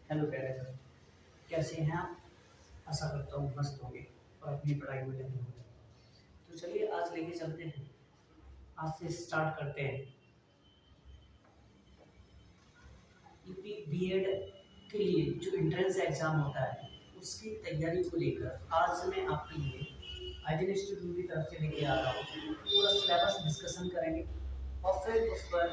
Hello प्यारे दोस्त, कैसे हैं आप? आशा करता हूँ मस्त होंगे और अपनी पढ़ाई में लगे होंगे। तो चलिए आज लेके चलते हैं। आज से स्टार्ट करते हैं। यूपी बीएड के लिए जो एंट्रेंस एग्जाम होता है उसकी तैयारी को लेकर आज मैं आपके लिए आइडियल इंस्टीट्यूट की तरफ से लेके आ रहा हूँ। पूरा सिलेबस डिस्कशन करेंगे और फिर उस पर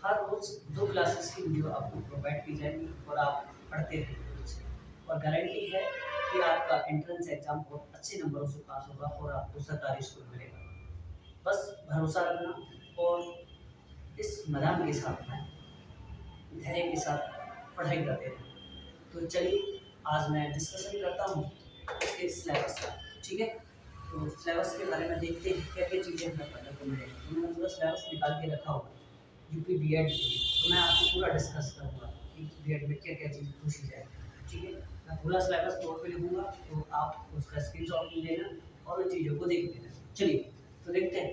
हर रोज 2 क्लासेस की वीडियो आपको प्रोवाइड की जाएगी और आप पढ़ते रहेंगे उसे। और गारंटी है कि आपका एंट्रेंस एग्जाम बहुत अच्छे नंबरों से पास होगा और आपको सरकारी स्कूल मिलेगा। बस भरोसा रखना और इस मैदान के साथ में धैर्य के साथ पढ़ाई करते रहें। तो चलिए आज मैं डिस्कशन करता हूँ इसके सिलेबस का। ठीक है, तो सिलेबस के बारे में देखते हैं क्या क्या चीज़ें हमें पढ़ने को मिलेगी। तो मैंने पूरा सिलेबस निकाल के रखा होगा यूपी बीएड के लिए, तो मैं आपको पूरा डिस्कस करूँगा कि बीएड में क्या क्या चीज़ पूछी जाए। ठीक है, मैं पूरा सिलेबस बोर्ड पे लिखूँगा तो आप उसका स्क्रीनशॉट ले लेना और उन चीज़ों को देख लेना। चलिए तो देखते हैं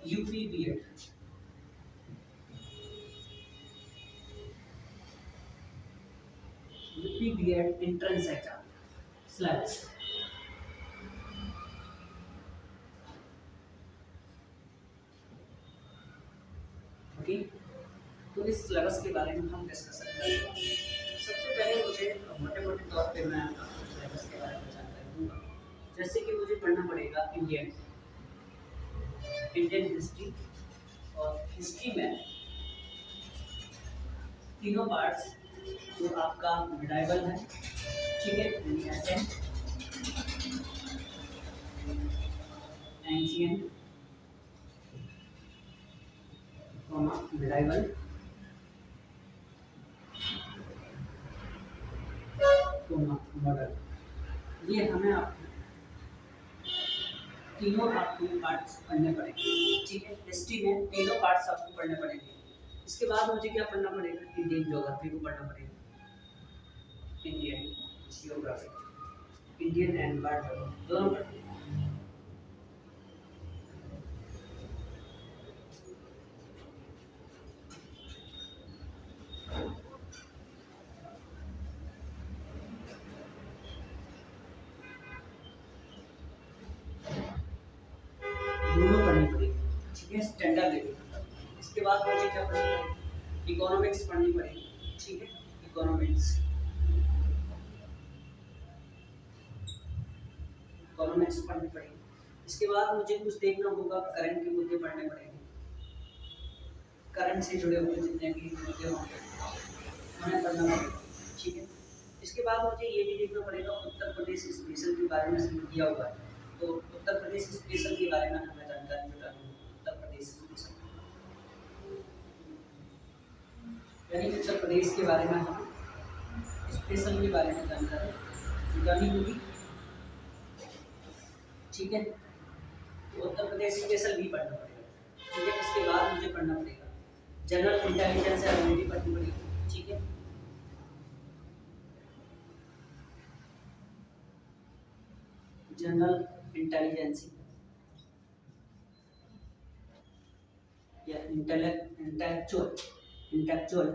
UP BEd. UP BEd entrance exam syllabus. Okay, तो इस सिलेबस के बारे में हम डिस्कस करेंगे। सबसे पहले मुझे मोटे मोटे तौर पे मैं आपको सिलेबस के बारे में जानकारी दूंगा। जैसे कि मुझे पढ़ना पड़ेगा इंडियन इंडियन हिस्ट्री, और हिस्ट्री में तीनों पार्ट्स जो आपका मिडाइवल है, ठीक है, एसेंट, एंशियंट, मिडाइवल, मॉडर्न, ये हमें आपको तीनों आपको पार्ट्स पढ़ने पड़ेंगे। ठीक है, हिस्ट्री में तीनों पार्ट्स आपको पढ़ने पड़ेंगे। इसके बाद मुझे क्या पढ़ना पड़ेगा? इंडियन ज्योग्राफी को पढ़ना पड़ेगा, Indian geography, Indian and world दोनों पढ़ने। दोनों पढ़नी पड़ेगी। ठीक है, स्टैंडर्ड लेवल। इसके बाद मुझे क्या पढ़ना पड़ेगा? इकोनॉमिक्स पढ़नी पड़ेगी। ठीक है, इकोनॉमिक्स, इकोनॉमिक्स पढ़नी पड़ेगी। इसके बाद मुझे कुछ देखना होगा, करंट के मुद्दे पढ़ने पड़ेंगे। करंट से जुड़े हुए जितने भी मुद्दे होंगे हमें पढ़ना पड़ेगा। ठीक है, इसके बाद मुझे ये भी देखना पड़ेगा उत्तर प्रदेश स्पेशल के बारे में दिया हुआ है, तो उत्तर प्रदेश स्पेशल के बारे में हमें जानकारी जुटानी होगी। उत्तर प्रदेश स्पेशल यानी उत्तर प्रदेश के बारे में हम स्पेशल के बारे में जानकारी जुटानी होगी। ठीक है, तो उत्तर प्रदेश स्पेशल भी पढ़ना पड़ेगा। ठीक है, इसके बाद मुझे पढ़ना पड़ेगा जनरल इंटेलिजेंस एबिलिटी पढ़नी पड़ेगी। ठीक है, जनरल इंटेलिजेंस या इंटेलेक्चुअल इंटेलेक्चुअल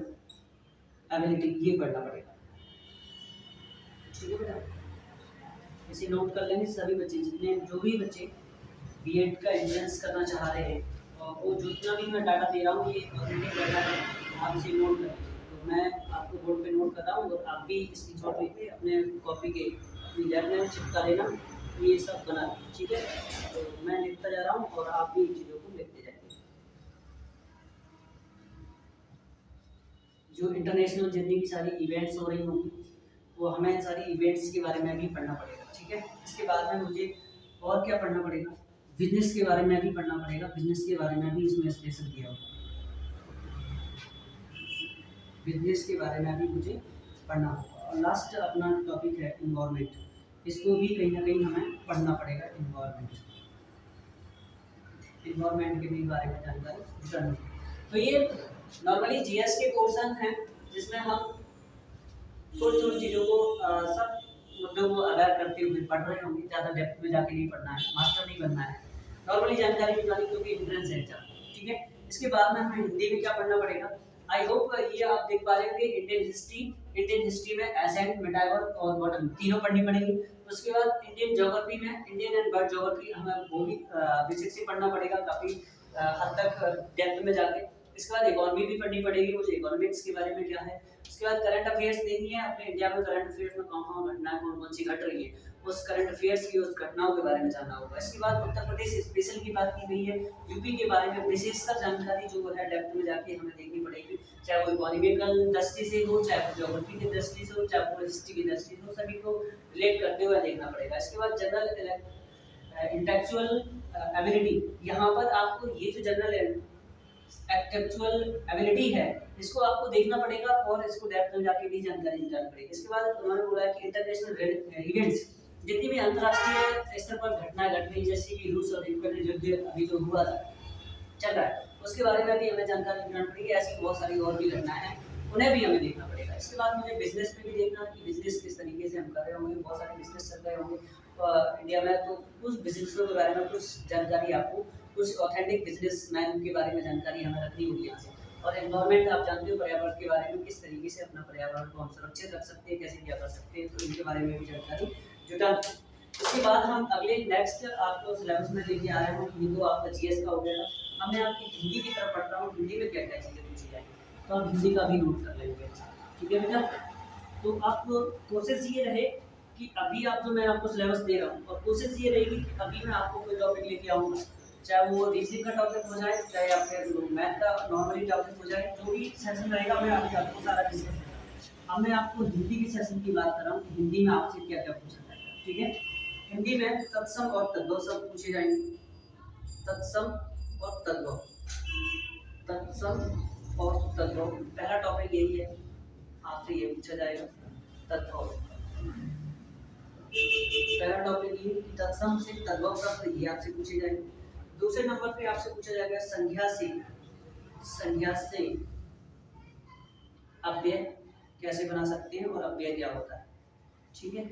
एबिलिटी, ये पढ़ना पड़ेगा। ठीक है बेटा, इसे नोट कर लेंगे सभी बच्चे, जितने जो भी बच्चे बीएड का एंट्रेंस करना चाह रहे हैं, और वो जितना भी मैं डाटा दे रहा हूँ ये ऑथेंटिक डाटा है, आप इसे नोट कर लीजिए। तो मैं आपको बोर्ड पे नोट कर रहा हूँ और आप भी इसकी शॉट लेके अपने कॉपी के अपनी लैब में चिपका लेना, ये सब बना। ठीक है, तो मैं लिखता जा रहा हूँ और आप भी इन चीज़ों को लिखते जाएंगे। जो इंटरनेशनल जितनी भी सारी इवेंट्स हो रही होंगी वो हमें सारी इवेंट्स के बारे में भी पढ़ना पड़ेगा। ठीक है, इसके बाद में मुझे और क्या पढ़ना पड़ेगा? बिजनेस के बारे में भी पढ़ना पड़ेगा। बिजनेस के बारे में भी इसमें स्पेशल दिया होगा, बिजनेस के बारे में भी मुझे पढ़ना होगा। और लास्ट अपना टॉपिक है इन्वायरमेंट, इसको भी कहीं ना कहीं हमें पढ़ना पड़ेगा। इन्वायरमेंट के भी बारे में जानकारी जुटानी। तो ये नॉर्मली जीएस के क्वेश्चन हैं जिसमें हम छोटी छोटी चीज़ों को सब मुद्दों को अवेयर करते हुए पढ़ रहे होंगे। ज़्यादा डेप्थ में जाके नहीं पढ़ना है, मास्टर नहीं बनना है, नॉर्मली जानकारी जुटानी क्योंकि एंट्रेंस एग्जाम। ठीक है, इसके बाद में हमें हिंदी में क्या पढ़ना पड़ेगा? आई होप ये आप देख पा रहे होंगे, इंडियन हिस्ट्री, इंडियन हिस्ट्री में एसेंट, मेटावर और बॉटम तीनों पढ़नी पड़ेगी। उसके बाद इंडियन ज्योग्राफी में इंडियन एंड वर्ल्ड ज्योग्राफी हमें वो भी बेसिक से पढ़ना पड़ेगा काफ़ी हद तक डेप्थ में जाके। इसके बाद इकोनॉमी भी पढ़नी पड़ेगी, मुझे इकोनॉमिक्स के बारे में क्या है। उसके बाद करंट अफेयर्स देखनी है अपने इंडिया में, करंट अफेयर्स में कौन कौन घटनाएं कौन कौन सी घट रही है, उस करंट अफेयर्स की उस घटनाओं के बारे में जानना होगा। इसके बाद उत्तर प्रदेश स्पेशल की बात की गई है, यूपी के बारे में विशेषकर जानकारी जो है डेप्थ में जाके हमें देखनी पड़ेगी, चाहे वो इकोनॉमिकल दृष्टि से हो, चाहे वो ज्योग्राफी की दृष्टि से हो, चाहे वो हिस्ट्री की दृष्टि से हो, सभी को रिलेट करते हुए देखना पड़ेगा। इसके बाद जनरल इंटेलेक्चुअल एबिलिटी, यहाँ पर आपको ये जो जनरल एक्चुअल एबिलिटी है इसको आपको देखना पड़ेगा और इसको डेप्थ में जाके भी जानकारी जुटानी पड़ेगी। इसके बाद उन्होंने बोला कि इंटरनेशनल इवेंट्स, जितनी भी अंतर्राष्ट्रीय स्तर पर घटनाएं घट रही जैसे कि रूस और यूक्रेन युद्ध अभी जो हुआ था चल रहा है, उसके बारे में भी हमें जानकारी जुटानी पड़ेगी। ऐसी बहुत सारी और भी घटनाएं हैं, उन्हें भी हमें देखना पड़ेगा। इसके बाद मुझे बिजनेस में भी देखना कि बिजनेस किस तरीके से हम कर रहे होंगे, बहुत सारे बिजनेस चल रहे होंगे इंडिया में, तो उस बिजनेसों के बारे में कुछ जानकारी आपको, कुछ ऑथेंटिक बिजनेसमैन के बारे में जानकारी हमें रखनी होगी यहाँ से। और एनवायरनमेंट आप जानते हो, पर्यावरण के बारे में किस तरीके से अपना पर्यावरण को हम सुरक्षित रख सकते हैं, कैसे क्या कर सकते हैं, तो इनके बारे में भी जानकारी जुटा। उसके बाद हम अगले नेक्स्ट आपको सिलेबस में लेके आ रहे हैं, ये तो आपका जीएस का हो गया। अब मैं आपकी हिंदी की तरफ पढ़ रहा हूँ, हिंदी में क्या क्या चीज़ें पूछी जाएंगी तो आप हिंदी का भी नोट कर लेंगे, ठीक है बेटा। तो आप कोशिश ये रहे कि अभी आप जो मैं आपको सिलेबस दे रहा हूँ, और कोशिश ये रहेगी कि अभी मैं आपको कोई टॉपिक लेके आऊँगा, चाहे वो रीजनिंग का टॉपिक हो जाए, चाहे या फिर मैथ का नॉर्मली टॉपिक हो जाए, जो भी सेशन रहेगा मैं अभी आपको सारा डिस्कस करूँगा। अब मैं आपको हिंदी के सेशन की बात कर रहा हूँ, हिंदी में आपसे क्या क्या पूछा जाएगा, ठीक है। हिंदी में तत्सम और तद्भव शब्द पूछे जाएंगे, तत्सम और तद्भव, तत्सम और तद्भव पहला टॉपिक यही है, आपसे ये पूछा जाएगा तद्भव। पहला टॉपिक ये तत्सम से तद्भव शब्द ये आपसे पूछे जाएंगे। दूसरे नंबर पे आपसे पूछा जाएगा संज्ञा से, संज्ञा से अव्यय कैसे बना सकते हैं और अव्यय क्या होता है, ठीक है।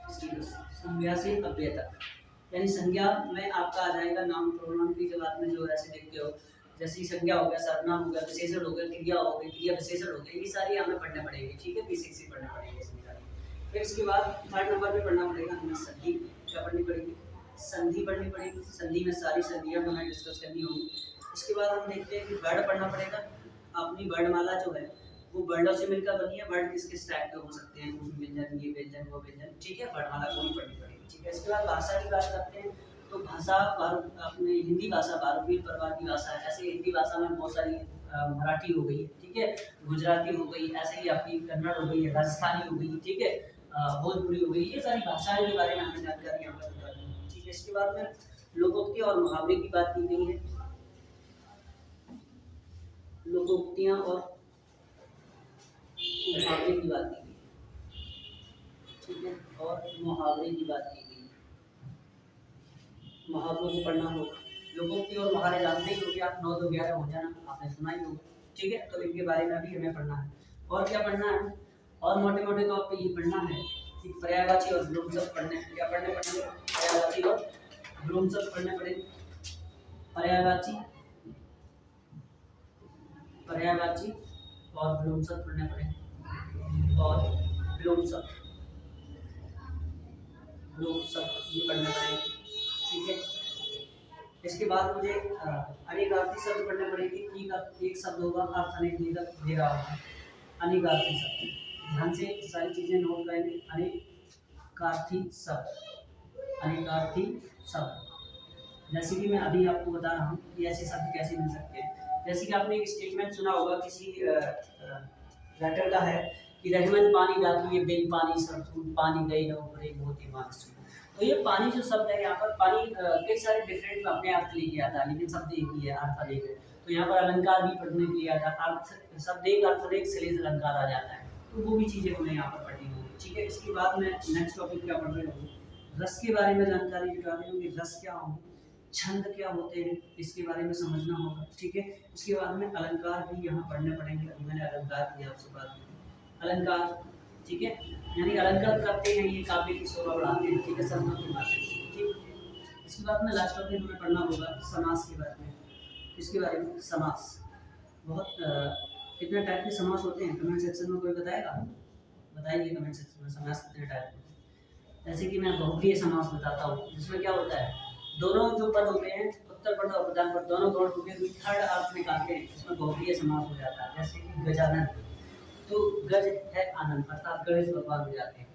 संज्ञा से अव्यय तक, यानी संज्ञा में आपका आ जाएगा नाम प्रोनाउन की जब आपने जो ऐसे देखते हो, जैसे संज्ञा हो गया, सर्वनाम हो गया, विशेषण हो गया, क्रिया हो गई, क्रिया विशेषण हो गया, ये सारी हमें पढ़ने पड़ेंगे, ठीक है, बेसिक से पढ़ने पड़ेंगे संज्ञा। फिर इसके बाद थर्ड नंबर पे पढ़ना पड़ेगा हमें संधि, क्या पढ़नी पड़ेगी, संधि पढ़नी पड़ेगी। संधि में सारी संधियां हमें डिस्कस करनी होगी। इसके बाद हम देखते हैं कि वर्ड पढ़ना पड़ेगा, अपनी वर्णमाला जो है वो वर्णों से मिलकर बनी है, वर्ड किस किस टाइप के हो सकते हैं, उसमें व्यंजन, ये व्यंजन, वो व्यंजन, ठीक है, वर्णमाला पूरी पढ़नी पड़ेगी, ठीक है। इसके बाद भाषा की बात करते हैं, तो भाषा अपने हिंदी भाषा भारतीय प्रकार की भाषा है। ऐसे हिंदी भाषा में बहुत सारी मराठी हो गई, ठीक है, गुजराती हो गई, ऐसे ही आपकी कन्नड़ हो गई, राजस्थानी हो गई, ठीक है, भोजपुरी हो गई, ये सारी भाषाएं के बारे में हमें जानकारी यहाँ पर बतानी है, ठीक है। इसके बाद में लोकोक्ति और मुहावरे की बात की गई है, लोकोक्तियाँ और मुहावरे की बात की गई, ठीक है, और मुहावरे की बात की गई, मुहावरों को पढ़ना होगा। लोकोक्ति और मुहावरे जानते ही हो कि आप 9 2 11 हो जाना, आपने सुना ही होगा, ठीक है, तो इनके बारे में भी हमें पढ़ना है। और क्या पढ़ना है, और मोटे मोटे तौर पे ये पढ़ना है कि पर्यायवाची और विलोम शब्द पढ़ने, क्या पढ़ने पड़ेंगे, पर्यायवाची और विलोम शब्द पढ़ने पड़ेंगे, पर्यायवाची, पर्यायवाची और विलोम शब्द पढ़ने पड़ेंगे, और विलोम शब्द, विलोम शब्द ये पढ़ने पड़ेंगे, ठीक है। इसके बाद मुझे अनेकार्थी शब्द पढ़ने पड़ेंगे। एक शब्द होगा अर्थ अनेक दे रहा होगा, अनेकार्थी शब्द, ध्यान से सारी चीजें नोट करेंगे। अनेकार्थी शब्द, अनेकार्थी शब्द, जैसे कि मैं अभी आपको बता रहा हूँ कि ऐसे शब्द कैसे मिल सकते हैं। जैसे कि आपने एक स्टेटमेंट सुना होगा किसी राइटर का है कि रहमन पानी डाकी ये बिन पानी सरसू पानी गई न उभरे मोती मानसू। तो ये पानी जो शब्द है, यहाँ पर पानी कई सारे डिफरेंट अपने अर्थ लेके आता है, लेकिन शब्द एक ही है, अर्थ अनेक है। तो यहाँ पर अलंकार भी पढ़ने के लिए आता है, अर्थ शब्द एक अर्थ अनेक श्लेष अलंकार आ जाता है, तो वो भी चीज़ें हमें यहाँ पर पढ़नी होगी, ठीक है। इसके बाद में नेक्स्ट टॉपिक क्या पढ़ रहे होंगे, रस के बारे में जानकारी जुटा रहे होंगे, रस क्या होंगे, छंद क्या होते हैं, इसके बारे में समझना होगा, ठीक है। इसके बाद में अलंकार भी यहाँ पढ़ने पड़ेंगे, अभी मैंने अलंकार की आपसे बात की, अलंकार, ठीक है, यानी अलंकार करते हैं, ये काव्य की शोभा बढ़ाते हैं, ठीक है, शब्दों के माध्यम से, ठीक। इसके बाद में लास्ट टॉपिक हमें पढ़ना होगा समास के बारे में। इसके बारे में समास, बहुत कितने टाइप के समास होते हैं कमेंट सेक्शन में कोई बताएगा, बताइए कमेंट सेक्शन में समास कितने टाइप होते हैं। जैसे कि मैं बहुप्रिय समास बताता हूँ, जिसमें क्या होता है, दोनों जो पद होते हैं उत्तर पद और प्रधान पद दोनों गौण होकर कोई थर्ड अर्थ निकालते हैं, इसमें बहुप्रिय समास हो जाता है। जैसे कि गजानन, तो गज है आनंद, अर्थात गणेश भगवान हो जाते हैं,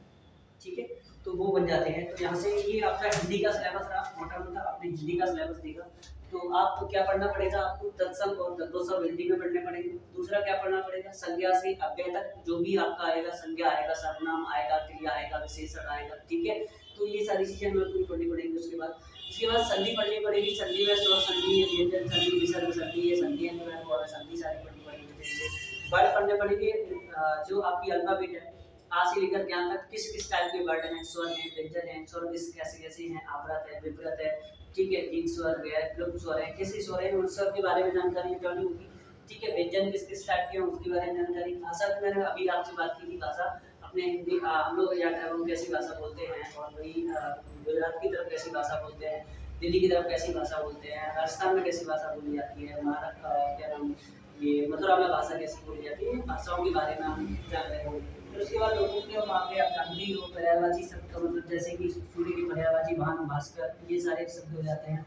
ठीक है, तो वो बन जाते हैं। तो यहाँ से ये आपका हिंदी का सिलेबस रहा, मोटा मोटा आपने हिंदी का सिलेबस देखा। तो आपको क्या पढ़ना पड़ेगा, आपको तत्सम और तद्भव हिंदी में पढ़ने पड़ेंगे। दूसरा क्या पढ़ना पड़ेगा, संज्ञा से अव्यय तक जो भी आपका आएगा, संज्ञा आएगा, सर्वनाम आएगा, क्रिया आएगा, विशेषण आएगा, ठीक है। तो ये सारी चीजें हमें पूरी पढ़नी पड़ेंगी। उसके बाद संधि पढ़नी पड़ेगी। संधि में स्वर संधि, व्यंजन संधि, विसर्ग संधि, ये संधि और संधि सारी पढ़नी पड़ेगी। वर्ड पढ़ने पड़ेंगे, जो आपकी अल्फाबेट है आ से लेकर ज्ञान तक किस किस टाइप के वर्ड हैं, स्वर हैं, व्यंजन हैं, स्वर किस कैसे कैसे हैं, आवृत है, विवृत है, ठीक है, तीन स्वर है, प्लुप्त स्वर है, कैसे स्वर है, उन सब के बारे में जानकारी जुटानी होगी, ठीक है। व्यंजन किस किस टाइप के हैं उसके बारे में जानकारी। भाषा की मैंने अभी आपसे बात की थी, भाषा अपने हिंदी हम लोग या हम कैसी भाषा बोलते हैं, और वही गुजरात की तरफ कैसी भाषा बोलते हैं, दिल्ली की तरफ कैसी भाषा बोलते हैं, राजस्थान में कैसी भाषा बोली जाती है, महाराष्ट्र क्या नाम ये मथुरा में भाषा कैसी बोली जाती है, भाषाओं के बारे में हम जान रहे होंगे। फिर उसके बाद लोगों के वहाँ पे आप जानते ही हो पर्यायवाची शब्द का मतलब, जैसे कि सूर्य की पर्यायवाची भानु भास्कर, ये सारे शब्द हो जाते हैं।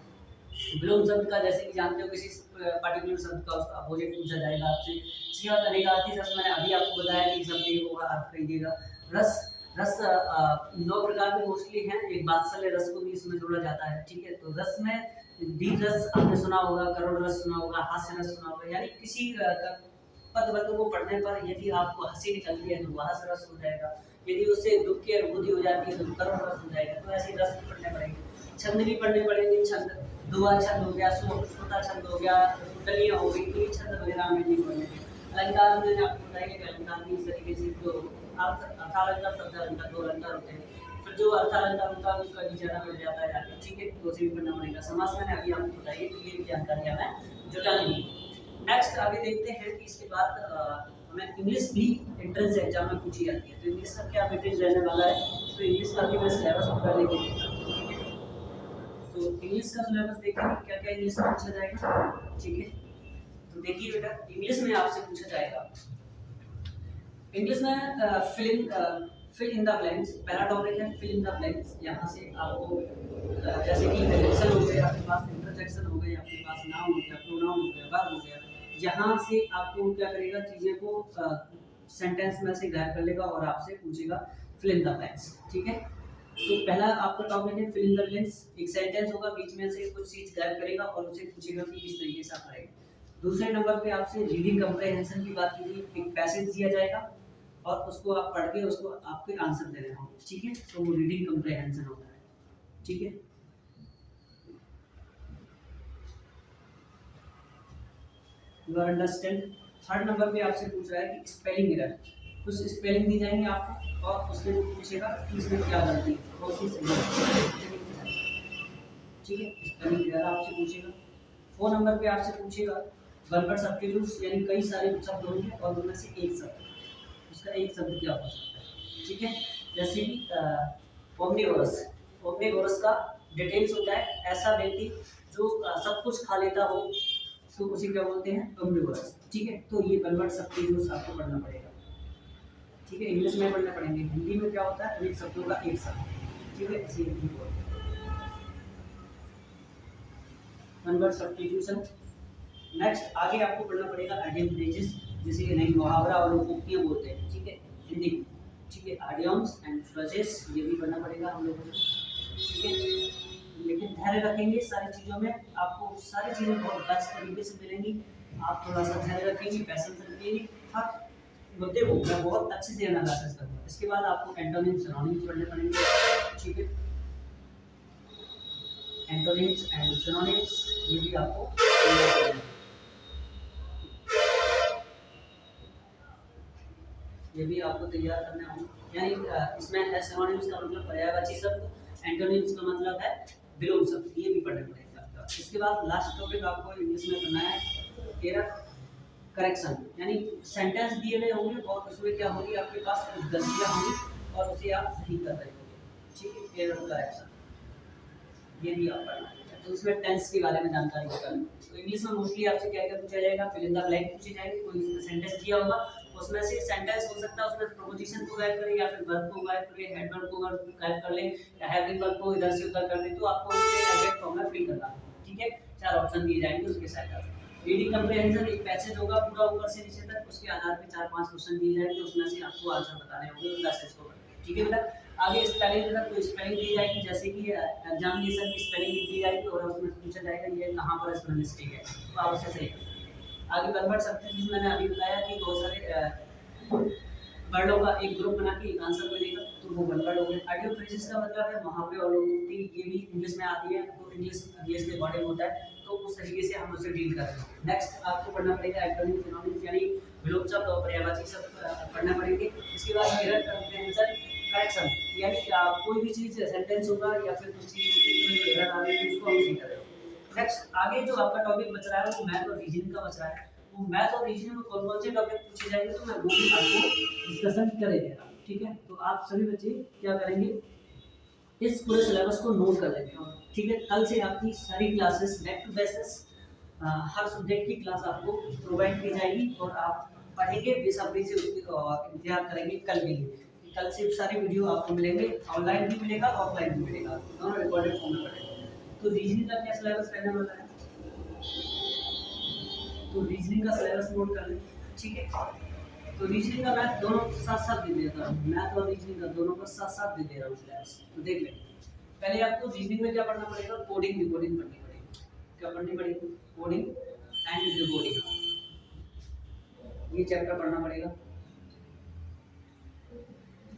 विलोम शब्द का जैसे कि जानते हो किसी पर्टिकुलर शब्द का उसका अपोजिट पूछा जाएगा आपसे। इसके बाद अनेकार्थी शब्द मैंने अभी आपको बताया कि शब्द एक होगा, अर्थ खरीदेगा। रस रस 9 प्रकार के मोस्टली हैं, एक वात्सल्य रस को भी इसमें जोड़ा जाता है, ठीक है। तो रस में दीर्घ रस आपने सुना होगा, करुण रस सुना होगा, हास्य रस सुना होगा, यानी किसी पद वस्तु को पढ़ने पर यदि आपको हंसी निकलती है तो वह रस हो जाएगा, यदि उससे दुख की अनुभूति हो जाती है तो करुण रस हो जाएगा। तो ऐसे रस भी पढ़ने पड़ेंगे। छंद भी पढ़ने पड़ेंगे। छंद दुआ छंद हो गया, छोटा छंद हो गया, डलियाँ हो गई, ये छंद वगैरह में नहीं पढ़ेंगे। अलंकार मैंने आपको बताया कि अलंकार भी इस तरीके से जो अर्थालंकार शब्द अलंकार 2 अलंकार होते हैं, फिर जो अर्थालंकार होता है उसका विचार मिल जाता है आगे, ठीक है, तो उसे भी पढ़ना पड़ेगा। समास मैंने अभी आपको बताइए, तो ये भी जानकारी हमें जुटानी है। नेक्स्ट आगे देखते हैं कि इसके बाद हमें इंग्लिश भी एंट्रेंस एग्जाम में पूछी जाती है। तो इंग्लिश का क्या वेटेज रहने वाला है, तो इंग्लिश का भी मैं सिलेबस पहले देख लेता हूँ, ठीक है। तो इंग्लिश का सिलेबस देखेंगे क्या क्या इंग्लिश में पूछा जाएगा, ठीक है। तो देखिए बेटा, इंग्लिश में आपसे पूछा जाएगा, इंग्लिश में फिल इन द ब्लैंक्स, पहला टॉपिक है फिल इन द ब्लैंक्स। यहाँ से आपको जैसे कि एडिशन हो गया, आपके पास इंटरजेक्शन हो गए, आपके पास नाउन हो गया, प्रोनाउन हो गया, वर्ब हो गया, यहाँ से आपको क्या करेगा, चीज़ें को सेंटेंस में से गायब कर लेगा और आपसे पूछेगा फिल इन द ब्लैंक्स, ठीक है। तो पहला आपका टॉपिक है फिल इन द ब्लैंक्स। एक सेंटेंस होगा, बीच में से कुछ चीज़ गायब करेगा और उसे पूछेगा कि किस तरीके से आप करेंगे। दूसरे नंबर पे आपसे रीडिंग कंप्रहेंशन की बात की थी। एक पैसेज दिया जाएगा और उसको आप पढ़ के उसको आपके आंसर देने होंगे, ठीक है, तो वो रीडिंग कंप्रहेंशन होता है, ठीक है। You are understand. Third number पे आपसे पूछ रहा है कि स्पेलिंग एरर, कुछ स्पेलिंग दी जाएंगे आपको और उसमें पूछेगा कि इसमें क्या गलती है, कौन सी सही है, ठीक है, स्पेलिंग एरर आपसे पूछेगा। 4 नंबर पे आपसे पूछेगा वन वर्ड सब्स्टिट्यूट्स, यानी कई सारे शब्द होंगे और उनमें से एक शब्द, उसका एक शब्द क्या हो सकता है, ठीक है। जैसे कि ओमनिवोरस, ओमनिवोरस का डिटेल्स होता है ऐसा व्यक्ति जो सब कुछ खा लेता हो, तो उसे क्या बोलते हैं, ओमनिवोरस, ठीक है। तो ये वन वर्ड सब्स्टिट्यूट्स आपको पढ़ना पड़ेगा, ठीक है, इंग्लिश में पढ़ना पड़ेंगे। हिंदी में क्या होता है, अनेक शब्दों का एक शब्द, ठीक है, इसे वन वर्ड सब्स्टिट्यूशन। नेक्स्ट आगे आपको पढ़ना पड़ेगा आइडियम फ्रेजेस, जैसे कि नहीं मुहावरा और उक्तियां बोलते हैं, ठीक है, हिंदी में, ठीक है, आइडियम्स एंड फ्रेजेस, ये भी पढ़ना पड़ेगा हम लोगों को, ठीक है। लेकिन ध्यान रखेंगे सारी चीज़ों में, आपको सारी चीज़ें बहुत बेस्ट तरीके से मिलेंगी। आप थोड़ा सा ध्यान रखेंगे, पैसेंस रखेंगे, हर मुद्दे को मैं बहुत अच्छे से एनालिसिस करूँगा। इसके बाद आपको एंटोनिम्स सिनोनिम्स पढ़ने पड़ेंगे, ठीक है, एंटोनिम्स एंड सिनोनिम्स, ये भी आपको ये भी आपको तैयार करना होगा। यानी इसमें सिनोनिम्स का मतलब पर्यायवाची शब्द, एंटोनिम्स का मतलब है विलोम शब्द, ये भी पढ़ने पड़ेगा आपका। इसके बाद लास्ट टॉपिक आपको इंग्लिश में करना है एरर करेक्शन, यानी सेंटेंस दिए गए होंगे और उसमें क्या होगी, आपके पास कुछ गलतियाँ होंगी और उसे आप सही कर रहे होंगे, ठीक है, एरर करेक्शन, ये भी आप पढ़ना है। तो उसमें टेंस के बारे में जानकारी होगा। तो इंग्लिश में मोस्टली आपसे क्या क्या पूछा जाएगा, फिल इन द ब्लैंक पूछी जाएगी, कोई सेंटेंस दिया होगा उसमें से सेंटेंस हो सकता है, उसमें प्रोपोजिशन को गायब करें या फिर वर्ब को गायब करें, एडवर्ब को गायब कर लें या हैविंग वर्ब को इधर से उधर कर दें। तो आपको इसे एग्जैक्ट फॉर्म में फिल करना है, ठीक है। 4 ऑप्शन दिए जाएंगे उसके साथ। रीडिंग कंप्रीहेंशन एक पैसेज होगा पूरा ऊपर से नीचे तक, उसके आधार पे 4-5 क्वेश्चन दिए जाएंगे, उसमें से आपको आंसर बताने होंगे उस पैसेज को, ठीक है बेटा। आगे स्पेलिंग बेटा, कोई स्पेलिंग दी जाएगी, जैसे कि एग्जामिनेशन की स्पेलिंग दी जाएगी और उसमें पूछा जाएगा ये कहाँ पर इसमें मिस्टेक है, तो आप उसे सही करें। आगे कन्वर्ट सब्जेक्ट मैंने अभी बताया कि बहुत सारे वर्डों का एक ग्रुप बना के एक आंसर मिलेगा, तो वो वन वर्ड हो गया। आइडियल फ्रेजेस का मतलब है मुहावरे और लोकोक्ति, ये भी इंग्लिश में आती है, तो इंग्लिश के अकॉर्डिंग होता है, तो उस तरीके से हम उसे डील करेंगे। नेक्स्ट आपको पढ़ना पड़ेगा एंटोनिम सिनोनिम्स, यानी विलोम शब्द और पर्यायवाची शब्द पढ़ना पड़ेंगे। इसके बाद मिरर कंप्रीहेंशन करेक्शन, यानी कोई भी चीज सेंटेंस होगा या फिर कुछ चीज होगी एरर आ रही है उसको हम सही करेंगे। नेक्स्ट आगे जो आपका टॉपिक बच रहा है वो मैथ और रीजनिंग का बच रहा है। वो मैथ और रीजनिंग में कौन कौन से टॉपिक पूछे जाएंगे तो मैं वो भी आपको डिस्कशन करेंगे, ठीक है। तो आप सभी बच्चे क्या करेंगे, इस पूरे सिलेबस को नोट कर लेंगे, ठीक है। कल से आपकी सारी क्लासेस बैक टू बेसिस हर सब्जेक्ट की क्लास आपको प्रोवाइड की जाएगी और आप पढ़ेंगे बेसब्री से उसकी इंतजार करेंगे कल के लिए। कल से सारे वीडियो आपको मिलेंगे, ऑनलाइन भी मिलेगा ऑफलाइन भी मिलेगा, दोनों रिकॉर्डेड फॉर्म में पढ़ेंगे। तो रीजनिंग का क्या सिलेबस रहने वाला है, तो रीजनिंग का सिलेबस नोट कर लें, ठीक है। तो रीजनिंग का मैथ दोनों साथ साथ दे देता हूँ, मैथ और रीजनिंग का दोनों को साथ साथ दे दे रहा हूँ सिलेबस, तो देख लें। पहले आपको रीजनिंग में क्या पढ़ना पड़ेगा, कोडिंग डिकोडिंग पढ़नी पड़ेगी। क्या पढ़नी पड़ेगी, कोडिंग एंड डिकोडिंग, ये चैप्टर पढ़ना पड़ेगा।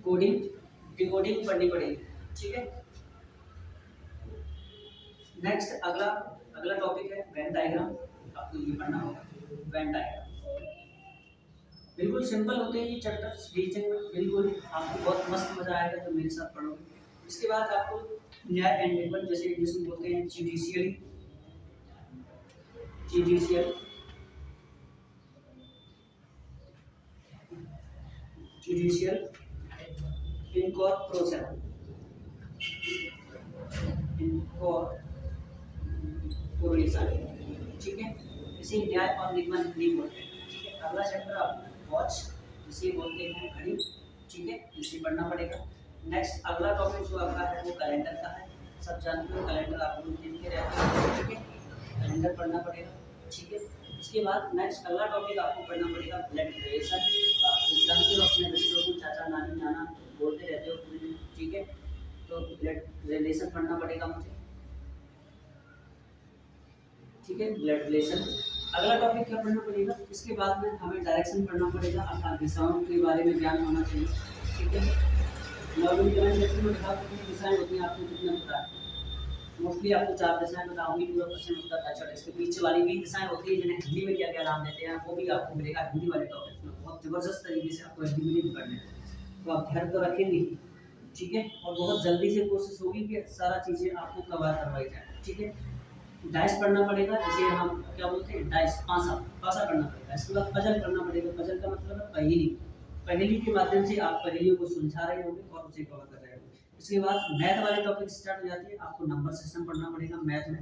कोडिंग डिकोडिंग पढ़नी पड़ेगी, ठीक है। नेक्स्ट अगला टॉपिक है वेन डायग्राम, आपको ये पढ़ना होगा वेन डायग्राम। बिल्कुल सिंपल होते हैं ये चैप्टर्स, रीजनिंग में बिल्कुल आपको बहुत मस्त मजा आएगा तो मेरे साथ पढ़ोगे। इसके बाद आपको न्याय एंड निबंध, जैसे इंग्लिश में बोलते हैं जुडिशियल इनकॉर्पोरेशन, ठीक है। इसे न्याय और निबंध नहीं बोलते हैं, ठीक है। अगला चैप्टर आप वॉच, इसे बोलते हैं घड़ी, ठीक है, इसे पढ़ना पड़ेगा। नेक्स्ट अगला टॉपिक जो आपका है वो कैलेंडर का है, सब जानते हो कैलेंडर आप लोग देख के रहते हैं, ठीक है। कैलेंडर पढ़ना पड़ेगा, ठीक है। इसके बाद नेक्स्ट अगला टॉपिक आपको पढ़ना पड़ेगा ब्लड रिलेशन, आप जानते हो अपने रिश्तों को चाचा नानी नाना बोलते रहते हो, ठीक है। तो ब्लड रिलेशन पढ़ना पड़ेगा मुझे, ठीक है, ब्लड रिलेशन। अगला टॉपिक क्या पढ़ना पड़ेगा, इसके बाद में हमें डायरेक्शन पढ़ना पड़ेगा, अर्थात दिशाओं के बारे में ज्ञान होना चाहिए, ठीक है। नॉर्मल ज्ञान जैसे मैं बता कितनी दिशाएं होती हैं आपको कितना पता है, मोस्टली आपको 4 दिशाएं बताऊंगी, पूरा क्वेश्चन उत्तर का। अच्छा, इसके पीछे वाली भी दिशाएं होती है जिन्हें हिंदी में क्या क्या नाम देते हैं वो भी आपको मिलेगा हिंदी वाले टॉपिक में, बहुत जबरदस्त तरीके से आपको हिंदी में पढ़ना है, तो आप ध्यान तो रखेंगे, ठीक है। और बहुत जल्दी से कोशिश होगी कि सारा चीज़ें आपको कवर करवाई जाए, ठीक है। डाइस पढ़ना पड़ेगा, जिसे हम क्या बोलते हैं डाइस, पासा पढ़ना पड़ेगा। इसके बाद पजल पढ़ना पड़ेगा, पजल का मतलब है पहेली के माध्यम से आप पहेलियों को सुलझा रहे होंगे और उसे कवर कर रहे होंगे। इसके बाद मैथ वाले टॉपिक स्टार्ट हो जाती है, आपको नंबर सिस्टम पढ़ना पड़ेगा। मैथ में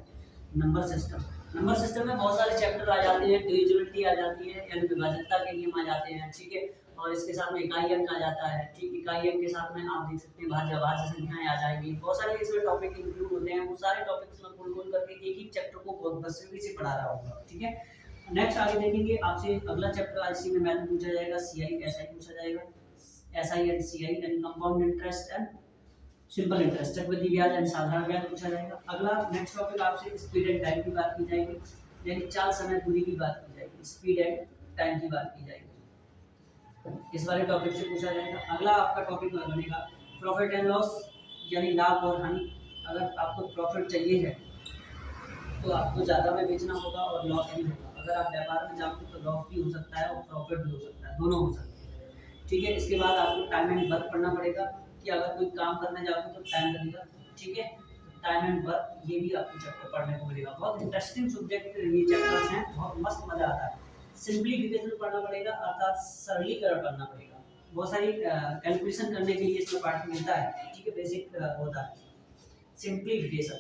नंबर सिस्टम में बहुत सारे चैप्टर आ जाते हैं, डिविजिबिलिटी आ जाती है, यानी विभाजकता के नियम आ जाते हैं, ठीक है। और इसके साथ में इकाई अंक आ जाता है, ठीक। इकाई अंक के साथ में आप देख सकते हैं भाज्य संख्याएं आ जाएंगी, बहुत सारे इसमें टॉपिक इंक्लूड होते हैं। वो सारे टॉपिक्स में खोल करके एक एक चैप्टर को बहुत बसवीं से पढ़ा रहा होगा, ठीक है। नेक्स्ट आगे देखेंगे आपसे अगला चैप्टर आईसी में मैथ पूछा जाएगा, सीआई एसआई पूछा जाएगा, एसआई एंड सीआई यानी compound interest and simple interest, चक्रवृद्धि ब्याज एंड साधारण ब्याज पूछा जाएगा। अगला नेक्स्ट टॉपिक आपसे स्पीड एंड टाइम की बात की जाएगी, यानी चाल समय दूरी की बात की जाएगी, स्पीड एंड टाइम की बात की जाएगी, इस वाले टॉपिक से पूछा जाएगा। अगला आपका टॉपिक बनेगा प्रॉफिट एंड लॉस, यानी लाभ और हानि। अगर आपको प्रॉफिट चाहिए है तो आपको ज़्यादा में बेचना होगा और लॉस भी होगा। अगर आप व्यापार में जाओगे तो लॉस भी हो सकता है और प्रॉफिट भी हो सकता है, दोनों हो सकते हैं, ठीक है। इसके बाद आपको टाइम एंड वर्क पढ़ना पड़ेगा कि अगर कोई काम करने जाओगे तो टाइम लगेगा, ठीक है। टाइम एंड वर्क ये भी आपको चैप्टर पढ़ने को मिलेगा, बहुत इंटरेस्टिंग सब्जेक्ट ये चैप्टर्स हैं, बहुत मस्त मजा आता है। सिंप्लीफिकेशन पढ़ना पड़ेगा, अर्थात सरलीकरण पढ़ना पड़ेगा, बहुत सारी कैलकुलेशन करने के लिए इसमें पार्ट मिलता है, ठीक है, बेसिक होता है सिंप्लीफिकेशन।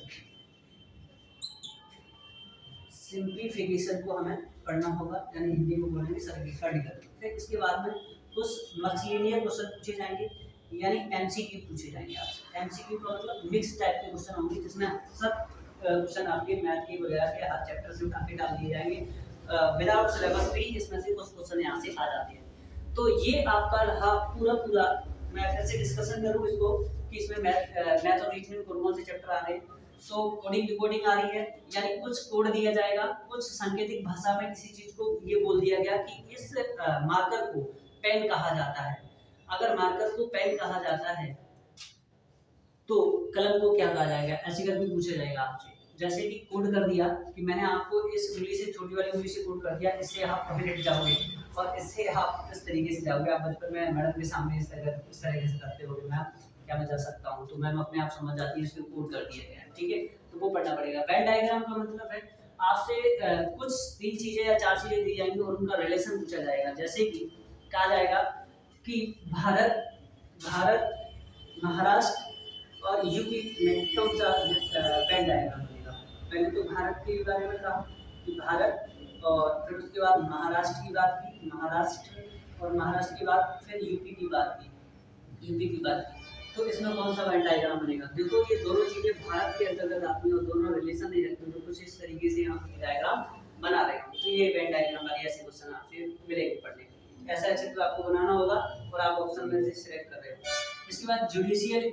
सिंप्लीफिकेशन को हमें पढ़ना होगा, यानी हिंदी में बोलेंगे सरलीकरण। फिर इसके बाद में कुछ मक्सलिनियर क्वेश्चन पूछे जाएंगे, यानी एमसीक्यू पूछे जाएंगे आपसे। एमसीक्यू का मतलब मिक्स टाइप के क्वेश्चन होंगे, जिसमें सब क्वेश्चन आपके मैथ के वगैरह के हर चैप्टर से उठा के डाल दिए जाएंगे, विदाउट सिलेबस भी इसमें से कुछ क्वेश्चन यहाँ से आ जाते हैं। तो ये आपका रहा पूरा मैं फिर से डिस्कशन करूँ इसको कि इसमें मैथ और रीजनिंग कौन से चैप्टर आ रहे हैं। तो कोडिंग डिकोडिंग आ रही है, यानी कुछ कोड दिया जाएगा, कुछ सांकेतिक भाषा में किसी चीज को ये बोल दिया गया कि इस मार्कर को पेन कहा जाता है। अगर मार्कर को पेन कहा जाता है तो कलम को क्या कहा जाएगा, ऐसे करके पूछा जाएगा आपसे। जैसे कि कोड कर दिया कि मैंने आपको इस उंगली से, छोटी वाली उंगली से कोड कर दिया, इससे आप पहले लेट जाओगे और इससे आप इस तरीके से जाओगे। आप बचपन में मैडम के सामने इस तरह से करते हो, मैम क्या मैं जा सकता हूँ, तो मैम अपने आप समझ जाती है इसको कोड कर दिया गया, ठीक है, तो वो पढ़ना पड़ेगा। वेन डायग्राम का मतलब है आपसे कुछ 3 चीजें या 4 चीजें दी जाएंगी और उनका रिलेशन पूछा जाएगा। जैसे कि कहा जाएगा कि भारत महाराष्ट्र और यूपी में कौन सा वेन डायग्राम बनेगा। पहले तो भारत के बारे में कहा कि भारत, और फिर उसके बाद महाराष्ट्र की बात की, महाराष्ट्र, और महाराष्ट्र के बाद फिर यूपी की बात की। तो इसमें कौन सा वेन डायग्राम बनेगा। देखो ये दोनों चीजें भारत के अंतर्गत आती हैं और दोनों रिलेशन नहीं रखती हैं, तो कुछ इस तरीके से हम डायग्राम बना रहे हैं। तो ये वेन डायग्राम वाली ऐसे क्वेश्चन आपसे मिलेंगे पढ़ने। ऐसा चित्र आपको बनाना होगा और आप ऑप्शन में से सिलेक्ट कर रहे हो। इसके बाद जुडिशियल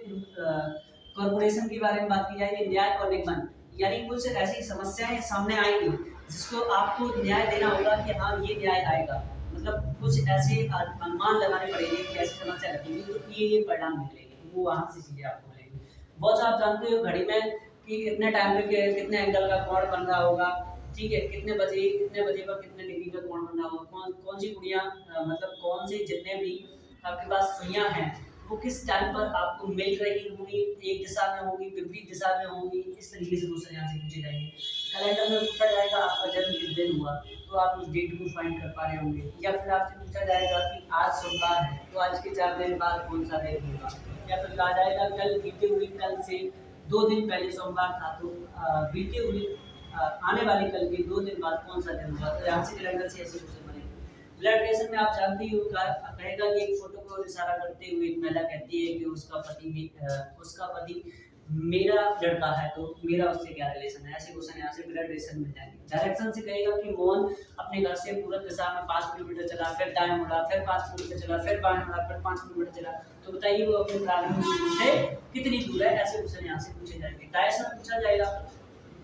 कॉर्पोरेशन के बारे में बात की जाएगी, न्याय और निगमन, यानी कुछ ऐसी समस्याएं सामने आएंगी जिसको आपको न्याय देना होगा कि हाँ ये न्याय आएगा, मतलब कुछ ऐसे अनुमान लगाने पड़ेंगे कि ऐसी समस्या लगेगी तो ये परिणाम निकलेंगे, वो वहां से चीजें आपको मिलेंगी। बहुत आप जानते हो घड़ी में कि कितने टाइम पे कितने एंगल का कोण बन रहा होगा, ठीक है, कितने बजे पर कितने डिग्री का कोण बन रहा होगा, कौन सी कुड़ियाँ मतलब कौन से जितने भी आपके पास सुइयां हैं वो किस टाइम पर आपको मिल रही होंगी, एक दिशा में होंगी, विपरीत दिशा में होंगी, इस तरीके से क्वेश्चन यहाँ से पूछे जाएंगे। कैलेंडर में पूछा जाएगा आपका जन्म किस दिन हुआ, तो आप उस डेट को फाइंड कर पा रहे होंगे। या फिर आपसे पूछा जाएगा कि आज सोमवार है तो आज के 4 दिन बाद कौन सा दिन होगा। या फिर कहा जाएगा कल बीते हुए कल से 2 दिन पहले सोमवार था, तो बीते हुए आने वाले कल के 2 दिन बाद कौन सा दिन होगा। तो यहाँ से कैलेंडर से ऐसे क्वेश्चन बनेंगे। ब्लड प्रेशर में आप जानते ही हो, कहेगा कि एक फोटो को इशारा करते हुए एक महिला कहती है कि उसका पति मेरा लड़का है, तो मेरा उससे क्या रिलेशन है। ऐसे क्वेश्चन यहाँ से ब्लड प्रेशर मिल जाएंगे। डायरेक्शन से कहेगा कि मोहन अपने घर से पूरब दिशा में 5 किलोमीटर चला, फिर दाएं मुड़ा, फिर 5 किलोमीटर चला, फिर बाएं मुड़ा, फिर 5 किलोमीटर चला, तो बताइए वो अपने प्रारंभिक बिंदु से कितनी दूर है। ऐसे क्वेश्चन यहाँ से पूछे जाएंगे। डायरेक्शन पूछा जाएगा,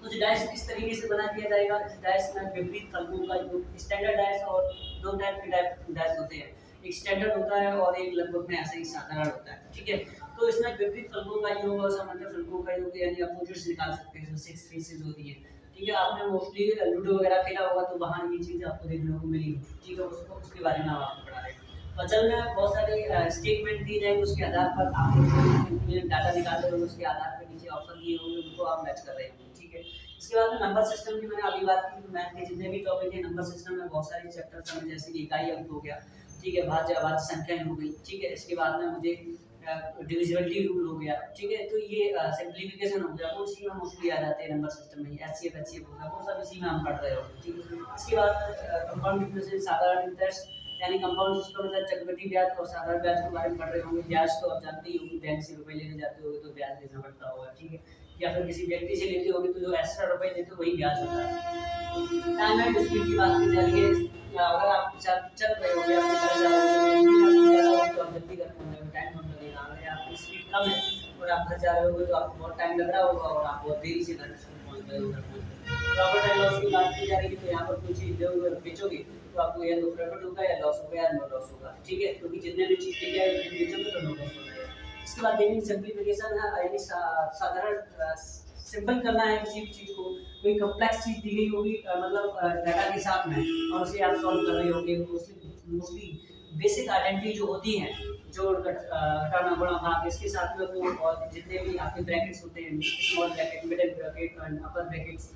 तो डैश किस तरीके से बना दिया जाएगा। डैश में विपरीत फलकों का जो स्टैंडर्ड डैश और 2 टाइप के डैश होते हैं, एक स्टैंडर्ड होता है और एक लगभग में ऐसा ही साधारण होता है, ठीक है। तो इसमें विपरीत फलकों का योग और समांतर फलकों का योग यानी अपोजिट्स निकाल सकते हैं, जो 6 फेसेस होती है, ठीक है। आपने मोस्टली लूडो वगैरह खेला होगा तो वहाँ ये चीज़ आपको देखने को मिली, ठीक है, उसके बारे में आप आपको पढ़ा रहे हैं। पजल में बहुत सारे स्टेटमेंट दिए जाएंगे, उसके आधार पर आप डाटा निकाल रहे हो, उसके आधार पर नीचे ऑप्शन दिए होंगे उनको आप मैच कर रहे हो, ठीक है। इसके बाद में नंबर सिस्टम की मैंने अभी बात की। मैथ के जितने भी टॉपिक है नंबर सिस्टम में बहुत सारे चैप्टर्स हैं, जैसे कि इकाई अंक हो गया, ठीक है, भाज्य संख्याएं हो गई, ठीक है। इसके बाद में मुझे डिविजिबिलिटी रूल हो गया, ठीक है। तो ये सिंप्लीफिकेशन हो गया, वो इसी में मोस्टली आ जाते हैं नंबर सिस्टम में। एचसीएफ हो गया, वो सब इसी में हम पढ़ रहे हो, ठीक है। इसके बाद कंपाउंड इंटरेस्ट, साधारण इंटरेस्ट, यानी कंपाउंड सिस्टम में चक्रवृद्धि ब्याज और साधारण ब्याज के बारे में पढ़ रहे होंगे। ब्याज तो आप जानते ही होंगे, बैंक से रुपए लेने जाते होगे तो ब्याज देना पड़ता होगा, ठीक है। या फिर किसी व्यक्ति से लेते होगे तो जो एक्स्ट्रा रुपए देते हो वही ब्याज होता है। टाइम एंड स्पीड की बात की जा रही है, अगर आप चल रहे हो या फिर घर जा रहे हो तो आप जल्दी कर रहे हो, टाइम कम लगेगा। अगर आपकी स्पीड कम है और आप घर जा रहे होगे तो आपको बहुत टाइम लग रहा होगा और आप बहुत देरी से घर पहुंच रहे हो। प्रॉफिट एंड लॉस की बात की जा रही है, तो यहाँ पर कोई चीज बेचोगे तो आपको या तो प्रॉफिट होगा या लॉस होगा या नो लॉस होगा, ठीक है, क्योंकि जितने भी चीज बेचोगे तो नो लॉस होगा। इसके बाद देखिए सिंप्लीफिकेशन है, यानी साधारण सिंपल करना है किसी भी चीज को। कोई कॉम्प्लेक्स चीज दी गई होगी मतलब डाटा के साथ में, और उसे आप सॉल्व कर रहे होंगे। मोस्टली बेसिक आइडेंटिटी जो होती हैं, जोड़ घटाना गुणा भाग, इसके साथ में वो और जितने भी आपके ब्रैकेट्स होते हैं, स्मॉल ब्रैकेट, मिडिल ब्रैकेट, अपर ब्रैकेट्स,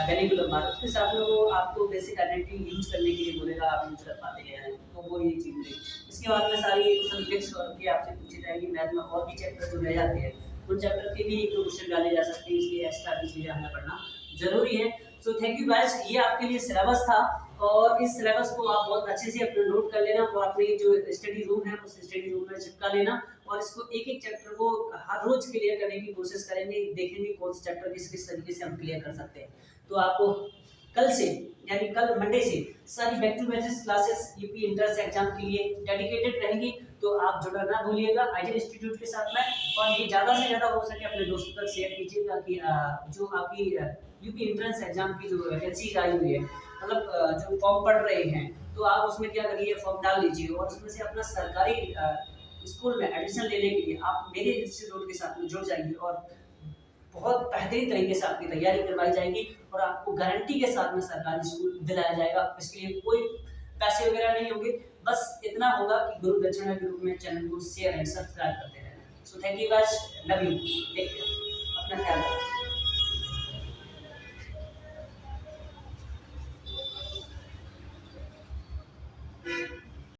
वेरिएबल बार, उसके साथ में वो आपको बेसिक आइडेंटिटी यूज करने के लिए बोलेगा, आप यूज कर पाते हैं, तो वो ये चीज़ है। इसके बाद में सारी क्वेश्चन फिक्स करके आपसे पूछी जाएगी। मैथ में और भी चैप्टर जो रह जाते हैं उन चैप्टर के भी क्वेश्चन डाले जा सकते हैं, इसलिए एक्स्ट्रा भी चीज़ें हमें पढ़ना जरूरी है। सो थैंक यू गाइस, ये आपके लिए सिलेबस था और इस सिलेबस को आप बहुत अच्छे से अपने नोट कर लेना और अपनी जो स्टडी रूम है उस स्टडी रूम में चिपका लेना और इसको एक एक चैप्टर को हर रोज क्लियर करने की कोशिश करेंगे, देखेंगे कौन सा चैप्टर किस तरीके से हम क्लियर कर सकते हैं। तो आपको कल से यानी कल मंडे से सारी back to batches classes UP entrance exam के लिए डेडिकेटेड रहेंगी, तो आप जुड़ना ना भूलिएगा आइडियल इंस्टीट्यूट के साथ में और ये ज़्यादा से ज़्यादा हो सके अपने दोस्तों तक शेयर कीजिएगा कि जो आपकी यूपी एंट्रेंस एग्जाम की जो वैकेंसी आई हुई है, मतलब जो फॉर्म पढ़ रहे हैं, तो आप उसमें क्या करिए, फॉर्म डाल लीजिए और उसमें से अपना सरकारी स्कूल में एडमिशन लेने के लिए आप मेरे इंस्टीट्यूट के साथ में जुड़ जाइए और बहुत बेहतरीन तरीके से आपकी तैयारी करवाई जाएगी और आपको गारंटी के साथ में सरकारी स्कूल दिलाया जाएगा। इसके लिए कोई पैसे वगैरह नहीं होंगे, बस इतना होगा कि गुरु दक्षिणा के रूप में चैनल को शेयर एंड सब्सक्राइब करते रहना। So thank you guys, love you, take care, अपना ख्याल रखना।